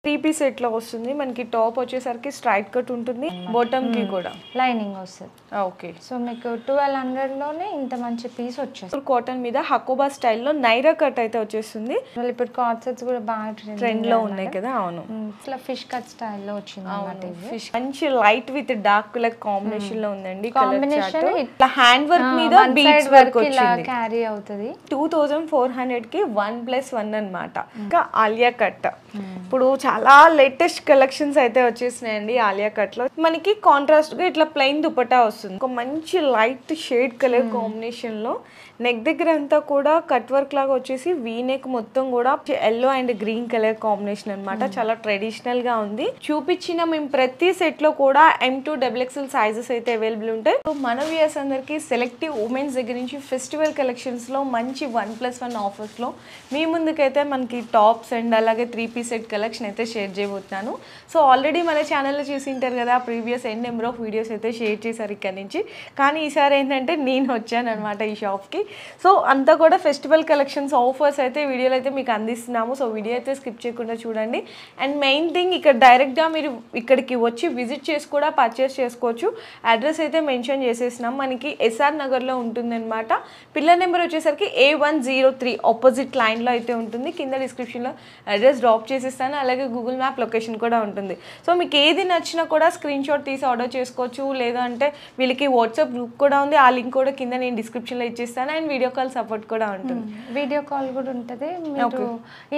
3 piece set లో వస్తుంది మనకి టాప్ వచ్చేసరికి స్ట్రైట్ కట్ ఉంటుంది బాటమ్ కి కూడా లైనింగ్ వస్తుంది ఓకే సో మీకు 1200 లోనే ఇంత మంచి పీస్ వచ్చేస్తుంది కాటన్ మీద హకోబా స్టైల్లో నైరా కట్ అయితే వచ్చేస్తుంది ఇప్పుడు కార్డ్ సెట్స్ కూడా బాగా ట్రెండ్ లో ఉన్నాయి కదా అవును ఇట్లా ఫిష్ కట్ స్టైల్లో వచ్చింది అన్నమాట ఇది ఫిష్ మంచి light with dark colour combination లో ఉందండి కాంబినేషన్ ఇట్లా హ్యాండ్ వర్క్ మీద బీడ్స్ వర్క్ వచ్చింది క్యారీ అవుతది 2400 కి 1+1 అన్నమాట ఇంకా ఆలియా కట్ ఇప్పుడు చాలా లేటెస్ట్ కలెక్షన్స్ అయితే వచ్చేసినాయండి ఆలియా కట్ లో మనకి కాంట్రాస్ట్ గా ఇట్లా ప్లెయిన్ దుపట్టా వస్తుంది ఒక మంచి లైట్ షేడ్ కలర్ కాంబినేషన్ లో నెక్ దగ్గర అంతా కూడా కట్ వర్క్ లాగా వచ్చేసి వీ నెక్ మొత్తం కూడా yellow and green colour combination అన్నమాట చాలా ట్రెడిషనల్ గా ఉంది చూపించిన మేము ప్రతి సెట్ లో కూడా M2 XXL సైజెస్ అయితే అవైలబుల్ ఉంటాయి సో మన వ్యూయర్స్ అందరికి సెలెక్టివ్ ఉమెన్స్ దగ్గర నుంచి ఫెస్టివల్ కలెక్షన్స్ లో మంచి 1+1 ఆఫర్స్ లో మీ ముందుకైతే మనకి టాప్స్ అండ్ అలాగే 3 పీస్ సెట్ కలెక్షన్ అయితే షేర్ చేయబోతున్నాను సో ఆల్రెడీ మన ఛానల్లో చూసి ఉంటారు కదా previous N number of videos అయితే షేర్ చేశారు ఇక్కడ నుంచి కానీ ఈసారి ఏంటంటే నేను వచ్చాను అనమాట ఈ షాప్కి సో అంతా కూడా ఫెస్టివల్ కలెక్షన్స్ ఆఫర్స్ అయితే వీడియోలో అయితే మీకు అందిస్తున్నాము సో వీడియో అయితే స్కిప్ చేయకుండా చూడండి అండ్ మెయిన్ థింగ్ ఇక్కడ డైరెక్ట్గా మీరు ఇక్కడికి వచ్చి విజిట్ చేసి కూడా పర్చేస్ చేసుకోవచ్చు అడ్రస్ అయితే మెన్షన్ చేసేసినాం మనకి ఎస్ఆర్ నగర్లో ఉంటుందన్నమాట పిల్లర్ నెంబర్ వచ్చేసరికి A103 ఆపోజిట్ లైన్లో అయితే ఉంటుంది కింద డిస్క్రిప్షన్లో అడ్రస్ డ్రాప్ చేసిస్తాను అలాగే గూగుల్ మ్యాప్ లొకేషన్ కూడా ఉంటుంది సో మీకు ఏది నచ్చినా కూడా స్క్రీన్ షాట్ తీసి ఆర్డర్ చేసుకోవచ్చు లేదంటే వీళ్ళకి వాట్సాప్ గ్రూప్ కూడా ఉంది ఆ లింక్ కూడా కింద నేను డిస్క్రిప్షన్లో ఇచ్చేస్తాను అండ్ వీడియో కాల్ సపోర్ట్ కూడా ఉంటుంది వీడియో కాల్ కూడా ఉంటుంది మీరు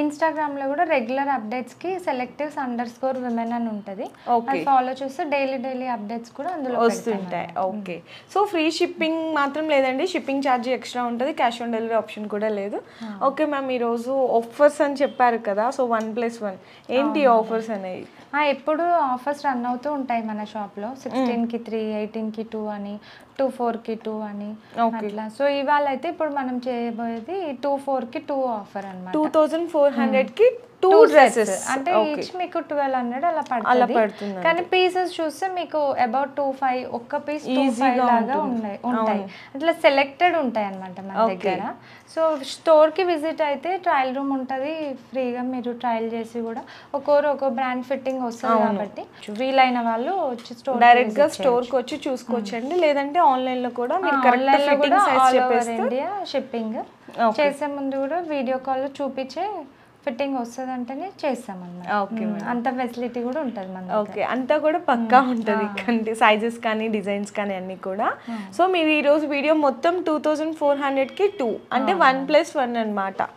ఇన్స్టాగ్రామ్లో కూడా రెగ్యులర్ అప్డేట్స్కి selectives_women అని ఉంటుంది అది ఫాలో చేస్తే డైలీ అప్డేట్స్ కూడా అందులో వస్తుంటాయి ఓకే సో ఫ్రీ షిప్పింగ్ మాత్రం లేదండి షిప్పింగ్ ఛార్జ్ ఎక్స్ట్రా ఉంటుంది క్యాష్ ఆన్ డెలివరీ ఆప్షన్ కూడా లేదు ఓకే మ్యామ్ ఈరోజు ఆఫర్స్ అని చెప్పారు కదా సో 1+1 ఏంటి ఆఫర్స్ అనేవి ఎప్పుడు ఆఫర్స్ రన్ అవుతూ ఉంటాయి మన షాప్లో 16కి 3 18కి 2 అని 24కి 2 అని అట్లా సో ఇవాళ అయితే ఇప్పుడు మనం చేయబోయేది 24కి 2 ఆఫర్ అన్నమాట 2400కి 2 డ్రెస్సెస్ అంటే ఈచ్ మీకు 1200 అలా పడుతుంది కానీ పీసెస్ చూస్తే మీకు అబౌట్ 25 ఒక్క పీస్ 25 లాగా ఉంటాయి అట్లా సెలెక్టెడ్ ఉంటాయి అన్నమాట మన దగ్గర సో స్టోర్కి విజిట్ అయితే ట్రయల్ రూమ్ ఉంటుంది ఫ్రీగా మీరు ట్రయల్ చేసి కూడా ఒక్కో బ్రాండ్ ఫిట్టింగ్ వస్తుంది కాబట్టి వీలైన వాళ్ళు వచ్చి స్టోర్ డైరెక్ట్ గా స్టోర్కి వచ్చి చూసుకోవచ్చండి లేదంటే ఆన్లైన్ లో కూడా మీరు కరెక్ట్ ఫిట్టింగ్ సైజ్ చెప్పేస్తే ఇండియా షిప్పింగ్ చేసే ముందు కూడా వీడియో కాల్ చూపించే ఫిట్టింగ్ వస్తుంది అంటేనే చేస్తామన్నమాట ఓకే అంత ఫెసిలిటీ కూడా ఉంటుంది మన ఓకే అంతా కూడా పక్కా ఉంటుంది సైజెస్ కానీ డిజైన్స్ కానీ అన్ని కూడా సో మీరు ఈ రోజు వీడియో మొత్తం 2400కి 2 అంటే 1+1 అన్నమాట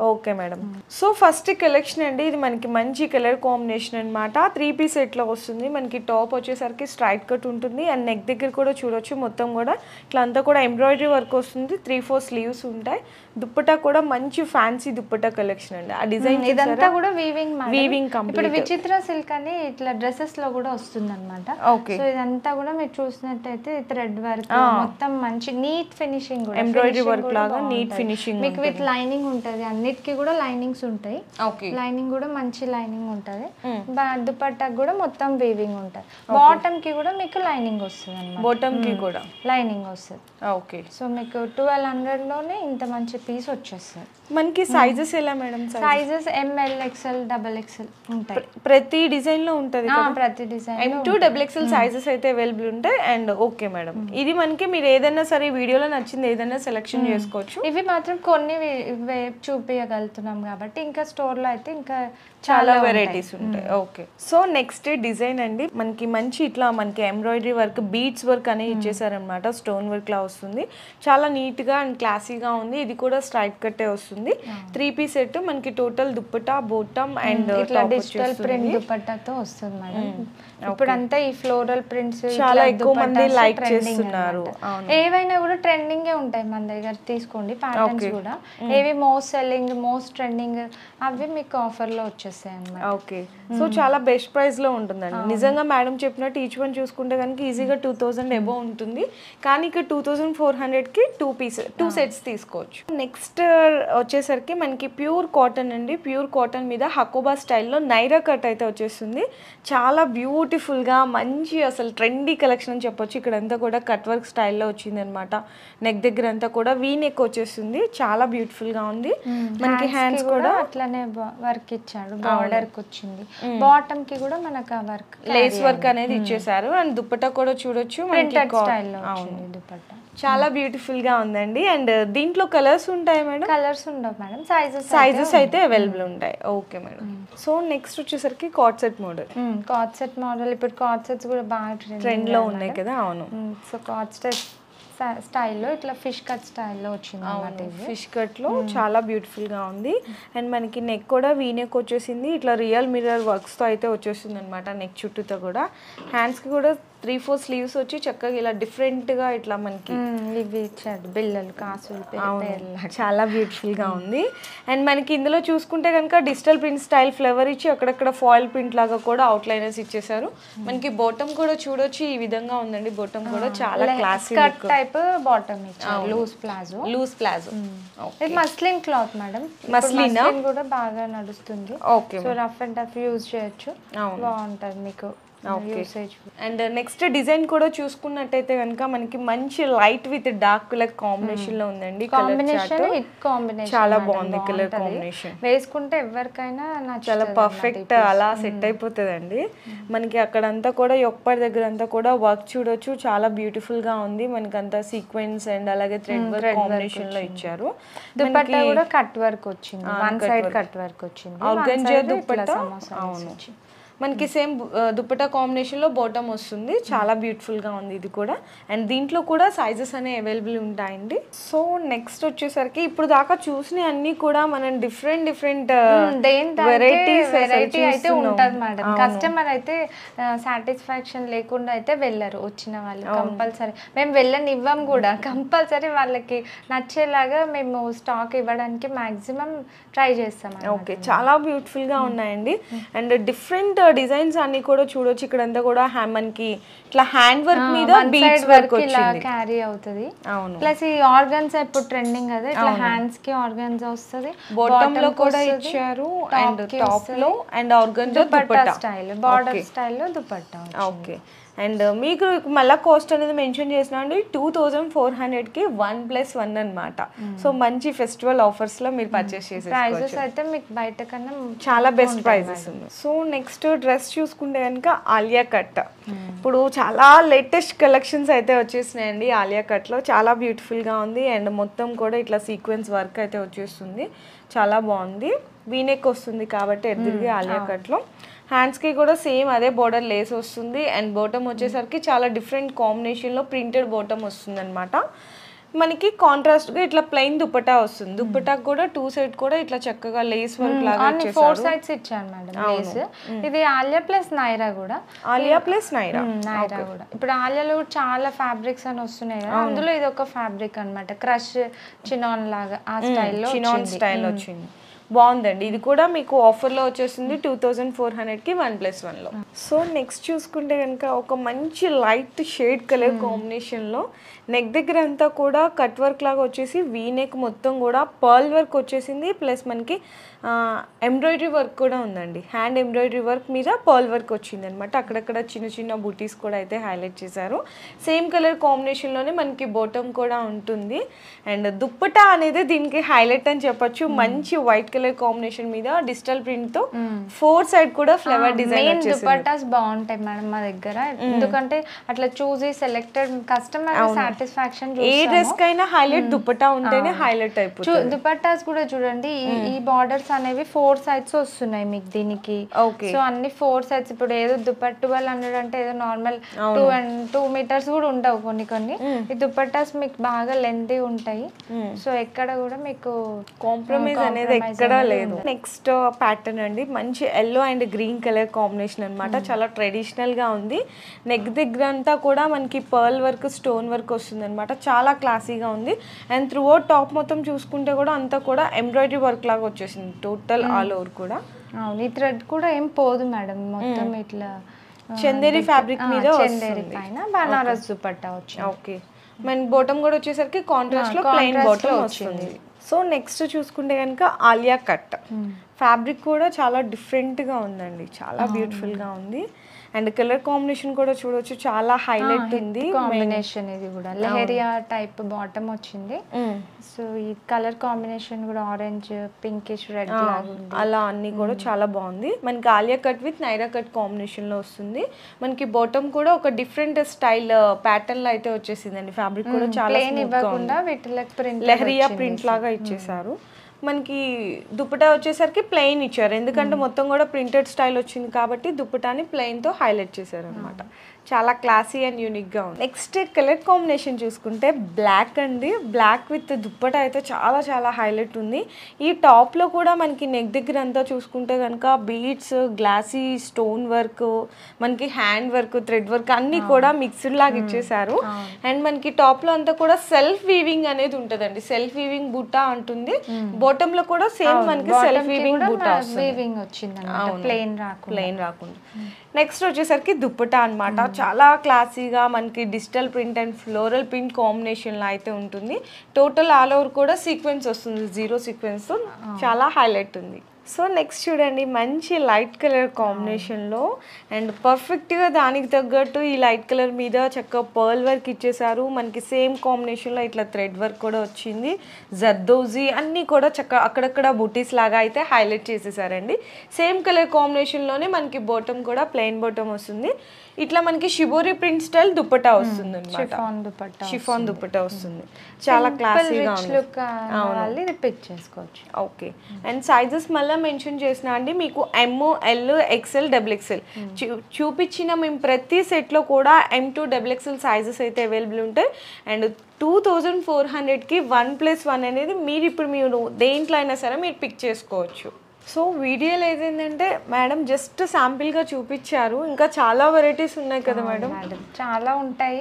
okay madam so first collection అండి ఇది మనకి మంచి కలర్ కాంబినేషన్ అన్నమాట 3 పీస్ సెట్ లో వస్తుంది మనకి టాప్ వచ్చేసరికి స్ట్రైట్ కట్ ఉంటుంది అండ్ నెక్ దగ్గర కూడా చూడొచ్చు మొత్తం కూడా ఇట్లా అంతా కూడా ఎంబ్రాయిడరీ వర్క్ వస్తుంది 3-4 స్లీవ్స్ ఉంటాయి దుప్పటా కూడా మంచి ఫ్యాన్సీ దుప్పటా కలెక్షన్ అండి ఆ డిజైన్ ఇదంతా కూడా వీవింగ్ కంప్లీట్ ఇప్పుడు విచిత్ర సిల్క్ అని ఇట్లా డ్రెస్సెస్ లో కూడా వస్తుంది అనమాట సో ఇదంతా కూడా మీరు చూసినట్టయితే థ్రెడ్ వర్క్ మొత్తం మంచి నీట్ ఫినిషింగ్ కూడా ఎంబ్రాయిడరీ వర్క్ లాగా నీట్ ఫినిషింగ్ మీకు విత్ లైనింగ్ ఉంటది అన్నిటికీ కూడా లైనింగ్స్ ఉంటాయి లైనింగ్ కూడా మంచి లైనింగ్ ఉంటది దుపట్టాకి కూడా మొత్తం వీవింగ్ ఉంటది బాటమ్ కి కూడా మీకు లైనింగ్ వస్తుంది అన్నమాట బాటమ్ కి కూడా లైనింగ్ వస్తుంది ఓకే సో మీకు 1200 లోనే ఇంత మంచి పీస్ వచ్చేస్తుంది మనకి సైజెస్ ఎలా madam sizes ML XL XXL ఉంటాయి ప్రతి డిజైన్ లో ఉంటది కదా ప్రతి డిజైన్ M2 XXL సైజెస్ అయితే అవైలబుల్ ఉంటాయి అండ్ ఓకే మేడం ఇది మనకి మీరు ఏదైనా సరే వీడియోలో నచ్చింది ఏదైనా సెలెక్షన్ చేసుకోవచ్చు ఇవి మాత్రం కొన్ని చూపించగలుగుతున్నాం కాబట్టి ఇంకా స్టోర్ లో అయితే ఇంకా చాలా వెరైటీస్ ఉంటాయి ఓకే సో నెక్స్ట్ డిజైన్ అండి మనకి మంచి ఇట్లా మనకి ఎంబ్రాయిడరీ వర్క్ బీడ్స్ వర్క్ అనేది ఇచ్చేసారనమాట స్టోన్ వర్క్ లా వస్తుంది చాలా నీట్ గా అండ్ క్లాసీగా ఉంది ఇది కూడా స్ట్రైట్ కట్టే వస్తుంది 3 పీస్ సెట్ మనకి టోటల్ దుప్పటా బాటమ్ అండ్ ఇట్లా డిజిటల్ ప్రింట్ దుపట్టాతో వస్తుంది మేడం ఇప్పుడు అంతా ఈ ఫ్లోరల్ ప్రింట్స్ చాలా ఎక్కువ మంది లైక్ చేస్తున్నారు ఏవైనా కూడా ట్రెండింగ్ ఉంటాయి మన దగ్గర తీసుకోండి ప్యాటర్న్స్ కూడా ఏవి మోస్ట్ సెల్లింగ్ మోస్ట్ ట్రెండింగ్ అవి మీకు ఆఫర్ లో వచ్చేస్తాయి అన్నమాట ఓకే సో చాలా బెస్ట్ ప్రైస్ లో ఉంటుందండి నిజంగా మేడం చెప్పినట్టు ఈచ్ వన్ చూసుకుంటే కనుక ఈజీగా 2000 అబోవ్ ఉంటుంది కానీ ఇక్కడ 2400కి 2 సెట్స్ తీసుకోవచ్చు నెక్స్ట్ వచ్చేసరికి మనకి ప్యూర్ కాటన్ అండి. ప్యూర్ కాటన్ మీద హకోబా స్టైల్లో నైరా కట్ అయితే వచ్చేస్తుంది. చాలా బ్యూటిఫుల్గా మంచి అసలు ట్రెండీ కలెక్షన్ అని చెప్పొచ్చు. ఇక్కడంతా కూడా కట్ వర్క్ స్టైల్లో వచ్చింది అనమాట. నెక్ దగ్గర అంతా కూడా వీ నెక్ వచ్చేస్తుంది. చాలా బ్యూటిఫుల్గా ఉంది. మనకి హ్యాండ్స్ కూడా అట్లనే వర్క్ ఇచ్చాడు, బార్డర్ కి వచ్చింది. బాటమ్ కి కూడా మనకు వర్క్ లేస్ వర్క్ అనేది ఇచ్చేసారు. అండ్ దుపట్టా కూడా చూడొచ్చు స్టైల్లో వచ్చింది దుపట్టా. చాలా బ్యూటిఫుల్ గా ఉందండి. అండ్ దీంట్లో కలర్స్ ఉంటాయి మేడం? కలర్స్ ఉండవు మేడం, సైజెస్ అయితే అవైలబుల్ ఉంటాయి. Okay madam. సో నెక్స్ట్ వచ్చేసరికి card set model. Card set model ఇప్పుడు కార్డ్ సెట్స్ కూడా బాగా ట్రెండ్ లో ఉన్నాయి కదా. అవును. సో కార్డ్ సెట్ స్టైల్లో ఇట్లా ఫిష్ కట్ స్టైల్లో వచ్చింది అన్నమాట. ఫిష్ కట్ లో చాలా బ్యూటిఫుల్ గా ఉంది. అండ్ మనకి నెక్ కూడా వీ నెక్ వచ్చేసింది. ఇట్లా రియల్ మిర్రర్ వర్క్స్ తో అయితే వచ్చేసింది అనమాట. నెక్ చుట్టూతో కూడా హ్యాండ్స్ కి కూడా 3-4 స్లీవ్స్ వచ్చి చక్కగా ఇలా డిఫరెంట్ గా ఇట్లా మనకి ఇవి ఇచ్చాడు బిల్లలు కాసులు. చాలా బ్యూటిఫుల్ గా ఉంది. అండ్ మనకి ఇందులో చూసుకుంటే కనుక డిజిటల్ ప్రింట్ స్టైల్ ఫ్లవర్ ఇచ్చి అక్కడక్కడ ఫాయిల్ ప్రింట్ లాగా కూడా అవుట్ లైనర్స్ ఇచ్చేసారు. మనకి బాటమ్ కూడా చూడొచ్చు ఈ విధంగా ఉందండి. బాటమ్ కూడా చాలా క్లాసిక్ టైప్ బాటమ్ ఇచ్చారు. Loose palazzo. ఇది మస్లిన్ క్లాత్ మేడం. మస్లిన్ కూడా బాగా నడుస్తుంది. Okay. So rough and tough use చేయొచ్చు, బాగుంటది మీకు. అండ్ నెక్స్ట్ డిజైన్ కూడా చూసుకున్నట్టయితే కనుక మనకి మంచి light with dark colour combination లో ఉందండి. చాలా బాగుంది కలర్ కాంబినేషన్. వేసుకుంటే ఎవరికైనా చాలా పర్ఫెక్ట్ అలా సెట్ అయిపోతుందండి. మనకి అక్కడంతా కూడా యొప్పటి దగ్గర అంతా కూడా వర్క్ చూడొచ్చు. చాలా బ్యూటిఫుల్ గా ఉంది. మనకి అంతా సీక్వెన్స్ అండ్ అలాగే థ్రెడ్ వర్క్ కాంబినేషన్ లో ఇచ్చారు. దుపట్టా కూడా కట్ వర్క్ వచ్చింది, వన్ సైడ్ కట్ వర్క్ వచ్చింది. ఆర్గంజా దుపట్టా. అవును. మనకి సేమ్ దుపట్టా కాంబినేషన్ లో బాటమ్ వస్తుంది. చాలా బ్యూటిఫుల్ గా ఉంది ఇది కూడా. అండ్ దీంట్లో కూడా సైజెస్ అనేవి అవైలబుల్ ఉంటాయండి. సో నెక్స్ట్ వచ్చేసరికి ఇప్పుడు దాకా చూసిన అన్ని కూడా మనం డిఫరెంట్ వెరైటీ అయితే ఉంటది మేడం. కస్టమర్ అయితే సాటిస్ఫాక్షన్ లేకుండా అయితే వెళ్ళరు. వచ్చిన వాళ్ళు కంపల్సరీ మేము వెళ్ళనివ్వం కూడా. కంపల్సరీ వాళ్ళకి నచ్చేలాగా మేము స్టాక్ ఇవ్వడానికి మాక్సిమం ట్రై చేస్తాం. ఓకే. చాలా బ్యూటిఫుల్ గా ఉన్నాయండి. అండ్ డిఫరెంట్ డిజైన్స్ అన్ని కూడా చూడొచ్చు. ఇక్కడంతా కూడా మనకి ఇట్లా హ్యాండ్ వర్క్ మీద బీడ్స్ వర్క్ ఇలా క్యారీ అవుతుంది. ప్లస్ ఈ ఆర్గన్స్ ఇప్పుడు ట్రెండింగ్ కదా, ఇట్లా హ్యాండ్స్ కి ఆర్గన్స్ వస్తుంది. బాటమ్ లో కూడా ఇచ్చారు అండ్ టాప్ లో and organs dupatta style, border స్టైల్లో దుపట్టా. ఓకే. అండ్ మీకు మళ్ళీ కాస్ట్ అనేది మెన్షన్ చేసిన అండి 2400కి 1+1 అనమాట. సో మంచి ఫెస్టివల్ ఆఫర్స్ లో మీరు పర్చేస్ చేసే ప్రైజెస్ అయితే మీకు బయట కన్నా చాలా బెస్ట్ ప్రైజెస్ ఉంది. సో నెక్స్ట్ డ్రెస్ చూసుకుంటే కనుక ఆలియా కట్. ఇప్పుడు చాలా లేటెస్ట్ కలెక్షన్స్ అయితే వచ్చేసినాయండి ఆలియా కట్ లో. చాలా బ్యూటిఫుల్ గా ఉంది. అండ్ మొత్తం కూడా ఇట్లా సీక్వెన్స్ వర్క్ అయితే వచ్చేస్తుంది. చాలా బాగుంది. వీనెక్ వస్తుంది కాబట్టి ఎదురుగా ఆలియా కట్ లో. హ్యాండ్స్కి కూడా సేమ్ అదే బోర్డర్ లేస్ వస్తుంది. అండ్ బాటమ్ వచ్చేసరికి చాలా డిఫరెంట్ కాంబినేషన్లో ప్రింటెడ్ బాటమ్ వస్తుంది అనమాట. మనకి కాంట్రాస్ట్గా ఇట్లా ప్లెయిన్ దుపట్టా వస్తుంది. దుపట్టాకు కూడా 2 సైడ్ కూడా ఇట్లా చక్కగా లేస్ వర్క్ లాగా 4 సైడ్స్ ఇచ్చారు మేడం లేస్. ఇది ఆలియా ప్లస్ నైరా కూడా. ఆలియా ప్లస్ నైరా కూడా. ఇప్పుడు ఆలియాలో కూడా చాలా ఫ్యాబ్రిక్స్ అని వస్తున్నాయి కదా, అందులో ఇది ఒక ఫ్యాబ్రిక్ అనమాట. క్రష్ చినాన్ లాగా ఆ స్టైల్లో వచ్చింది. బాగుందండి. ఇది కూడా మీకు ఆఫర్లో వచ్చేసింది 2400కి 1+1లో. సో నెక్స్ట్ చూసుకుంటే కనుక ఒక మంచి లైట్ షేడ్ కలర్ కాంబినేషన్లో నెక్ దగ్గర అంతా కూడా కట్ వర్క్ లాగా వచ్చేసి వీ నెక్ మొత్తం కూడా పర్ల్ వర్క్ వచ్చేసింది. ప్లస్ మనకి ఎంబ్రాయిడరీ వర్క్ కూడా ఉందండి. హ్యాండ్ ఎంబ్రాయిడరీ వర్క్ మీద పర్ల్ వర్క్ వచ్చింది అనమాట. అక్కడక్కడ చిన్న చిన్న బూటీస్ కూడా అయితే హైలైట్ చేశారు. సేమ్ కలర్ కాంబినేషన్లోనే మనకి బాటమ్ కూడా ఉంటుంది. అండ్ దుప్పటా అనేది దీనికి హైలైట్ అని చెప్పొచ్చు. మంచి వైట్ కలర్ కాంబినేషన్ మీద డిజిటల్ ప్రింట్ తో 4 సైడ్ కూడా ఫ్లవర్ డిజైన్ దుపట్టాస్ బాగుంటాయి మేడం మా దగ్గర. ఎందుకంటే అట్లా చూసి సెలెక్టెడ్ కస్టమర్ సాటిస్ఫాక్షన్. ఏ డ్రెస్ కైనా హైలైట్ దుపట్టా ఉంటేనే హైలైట్ అయిపోతుంది. దుపట్టాస్ కూడా చూడండి ఈ బార్డర్స్ అనేవి 4 సైడ్స్ వస్తున్నాయి మీకు దీనికి. సో అన్ని 4 సైడ్స్. ఇప్పుడు ఏదో దుపట్టు వాళ్ళు అన్నాడు అంటే ఏదో నార్మల్ 2 మీటర్స్ కూడా ఉండవు కొన్ని. ఈ దుపట్టాస్ మీకు బాగా లెంతీ ఉంటాయి. సో ఎక్కడ కూడా మీకు కాంప్రమైజ్ అనేది ఎక్కడా లేదు. నెక్స్ట్ ప్యాటర్న్ అండి మంచి yellow and green colour combination అనమాట. చాలా ట్రెడిషనల్ గా ఉంది. నెక్ దగ్గర అంతా కూడా మనకి పర్ల్ వర్క్ స్టోన్ వర్క్ వస్తుంది అనమాట. చాలా క్లాసీగా ఉంది. అండ్ త్రూ అవుట్ టాప్ మొత్తం చూసుకుంటే కూడా అంతా కూడా ఎంబ్రాయిడరీ వర్క్ లాగా వచ్చేసింది టోటల్ ఆల్ ఓవర్ కూడా. అవును. ఈ థ్రెడ్ కూడా ఏం పోదు మేడం. మొత్తం ఇట్లా చందేరి ఫ్యాబ్రిక్ మీద చందేరి పైన బనారస్ దుపట్టా వచ్చింది. ఓకే. మన బాటమ్ కూడా వచ్చేసరికి కాంట్రాస్ట్ లో ప్లెయిన్ బాటమ్ వచ్చింది. సో నెక్స్ట్ చూసుకుంటే కనుక ఆలియా కట్. ఫ్యాబ్రిక్ కూడా చాలా డిఫరెంట్గా ఉందండి, చాలా బ్యూటిఫుల్గా ఉంది. అండ్ కలర్ కాంబినేషన్ కూడా చూడొచ్చు, చాలా హైలైట్ ఉంది కాంబినేషన్. ఇది కూడా లెహరియా టైప్ బాటమ్ వచ్చింది. సో ఈ కలర్ కాంబినేషన్ కూడా ఆరెంజ్ పింకిష్ రెడ్ లాగా ఉంది, అలా అన్ని కూడా చాలా బాగుంది. మనకి Alia cut with Naira cut combination లో వస్తుంది. మనకి బాటమ్ కూడా ఒక డిఫరెంట్ స్టైల్ ప్యాటర్న్ లో అయితే వచ్చేసిందండి. ఫ్యాబ్రిక్ కూడా చాలా ఇవ్వకుండా వీటికి ప్రింట్ లెహరియా ప్రింట్ లాగా ఇచ్చేసారు. మనకి దుపట్టా వచ్చేసరికి ప్లెయిన్ ఇచ్చారు, ఎందుకంటే మొత్తం కూడా ప్రింటెడ్ స్టైల్ వచ్చింది కాబట్టి దుపట్టాని ప్లెయిన్తో హైలైట్ చేశారు అనమాట. చాలా క్లాసీ అండ్ యూనిక్గా ఉంది. నెక్స్ట్ కలర్ కాంబినేషన్ చూసుకుంటే బ్లాక్ అండి. బ్లాక్ విత్ దుప్పటా అయితే చాలా చాలా హైలైట్ ఉంది. ఈ టాప్లో కూడా మనకి నెక్ దగ్గర అంతా చూసుకుంటే కనుక బీడ్స్, గ్లాసీ స్టోన్ వర్క్, మనకి హ్యాండ్ వర్క్, థ్రెడ్ వర్క్ అన్నీ కూడా మిక్స్డ్ లాగా ఇచ్చేసారు. అండ్ మనకి టాప్లో అంతా కూడా సెల్ఫ్ వీవింగ్ అనేది ఉంటుందండి. సెల్ఫ్ వీవింగ్ బుట్టా ఉంటుంది. బాటమ్ లో కూడా సేమ్ మనకి సెల్ఫ్ వీవింగ్ బుట్టా వచ్చింది, ప్లెయిన్ రాకుండా. నెక్స్ట్ వచ్చేసరికి దుప్పటా అన్నమాట. చాలా క్లాసీగా మనకి digital print and floral print కాంబినేషన్లో అయితే ఉంటుంది. టోటల్ ఆల్ ఓవర్ కూడా సీక్వెన్స్ వస్తుంది, 0 సీక్వెన్స్, చాలా హైలైట్ ఉంది. సో నెక్స్ట్ చూడండి, మంచి లైట్ కలర్ కాంబినేషన్లో అండ్ పర్ఫెక్ట్గా దానికి తగ్గట్టు ఈ లైట్ కలర్ మీద చక్కగా పర్ల్ వర్క్ ఇచ్చేసారు. మనకి సేమ్ కాంబినేషన్లో ఇట్లా థ్రెడ్ వర్క్ కూడా వచ్చింది. జర్దోజీ అన్నీ కూడా చక్కగా అక్కడక్కడ బుటీస్ లాగా అయితే హైలైట్ చేసేసారండి. సేమ్ కలర్ కాంబినేషన్లోనే మనకి బాటమ్ కూడా ప్లెయిన్ బాటమ్ వస్తుంది. ఇట్లా మనకి షిబోరి ప్రింట్ స్టైల్ దుపట్టా వస్తుంది అనమాట. షిఫాన్ దుపట్టా వస్తుంది, చాలా క్లాసీగా ఉంది. ఓకే. అండ్ సైజెస్ మళ్ళీ మెన్షన్ చేసిన అండి, మీకు M, L, XL, XXL చూపించిన మేము ప్రతి సెట్లో కూడా M to XXL సైజెస్ అయితే అవైలబుల్ ఉంటాయి. అండ్ 2400కి 1+1 అనేది మీరు దేంట్లో అయినా సరే మీరు పిక్ చేసుకోవచ్చు. సో వీడియోలో ఏదైందంటే మేడం జస్ట్ శాంపిల్గా చూపించారు, ఇంకా చాలా వెరైటీస్ ఉన్నాయి కదా మేడం? చాలా ఉంటాయి.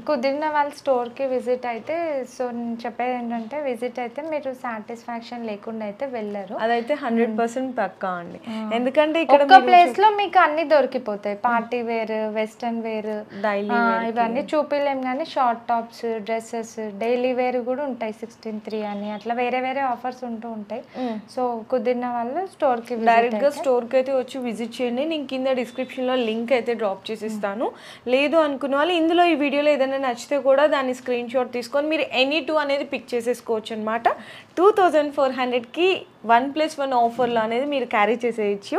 కుదిరిన వాళ్ళ స్టోర్కి విజిట్ అయితే, సో నేను చెప్పేది ఏంటంటే విజిట్ అయితే మీరు సాటిస్ఫాక్షన్ లేకుండా అయితే వెళ్ళరు, అదైతే 100% పక్కా అండి. ఎందుకంటే ఇక్కడ ఒక ప్లేస్లో మీకు అన్ని దొరికిపోతాయి. పార్టీ వేర్, వెస్టర్న్ వేర్, ఇవన్నీ చూపిలేం కానీ short tops, dresses, daily wear కూడా ఉంటాయి. 16/3 అని అట్లా వేరే వేరే ఆఫర్స్ ఉంటూ ఉంటాయి. సో కుదిరిన వాళ్ళు స్టోర్కి డైరెక్ట్గా స్టోర్కి అయితే వచ్చి విజిట్ చేయండి. నేను కింద డిస్క్రిప్షన్లో లింక్ అయితే డ్రాప్ చేసిస్తాను. లేదు అనుకున్న వాళ్ళు ఇందులో ఈ వీడియోలో ఏదైనా నచ్చితే కూడా దాన్ని స్క్రీన్ షాట్ తీసుకొని మీరు ఎనీ 2 అనేది పిక్ చేసేసుకోవచ్చు అనమాట. 2400కి 1+1 ఆఫర్లో అనేది మీరు క్యారీ చేసేయచ్చు.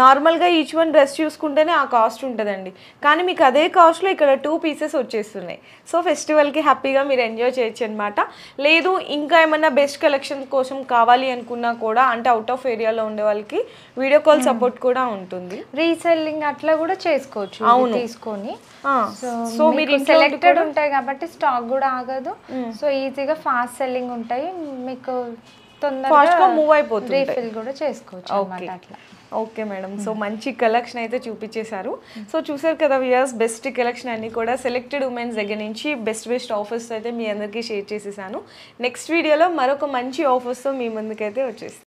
నార్మల్గా ఈచ్ వన్ డ్రెస్ చూసుకుంటేనే ఆ కాస్ట్ ఉంటుందండి, కానీ మీకు అదే కాస్ట్లో ఇక్కడ 2 పీసెస్ వచ్చేస్తున్నాయి. సో ఫెస్టివల్కి హ్యాపీగా మీరు ఎంజాయ్ చేయొచ్చు అనమాట. లేదు ఇంకా ఏమన్నా బెస్ట్ కలెక్షన్ కోసం కావాలి అనుకున్నా కూడా, అంటే అవుట్ ఆఫ్ ఏరియాలో ఉండే వాళ్ళకి వీడియో కాల్ సపోర్ట్ కూడా ఉంటుంది. రీసెల్లింగ్ అట్లా కూడా చేసుకోవచ్చు తీసుకొని. సో మీరు సెలెక్టెడ్ ఉంటాయి కాబట్టి స్టాక్ కూడా ఆగదు. సో ఈజీగా ఫాస్ట్ సెల్లింగ్ ఉంటాయి, మీకు తొందరగా మూవ్ అయిపోతుంది, రీఫిల్ కూడా చేసుకోవచ్చు అన్నమాట అట్లా. Okay madam. సో మంచి కలెక్షన్ అయితే చూపించేశారు. సో చూసారు కదా వ్యూయర్స్, బెస్ట్ కలెక్షన్ అన్ని కూడా సెలెక్టెడ్ ఉమెన్స్ దగ్గర నుంచి బెస్ట్ ఆఫర్స్ అయితే మీ అందరికీ షేర్ చేసేసాను. నెక్స్ట్ వీడియోలో మరొక మంచి ఆఫర్స్తో మీ ముందుకైతే వచ్చేస్తాను.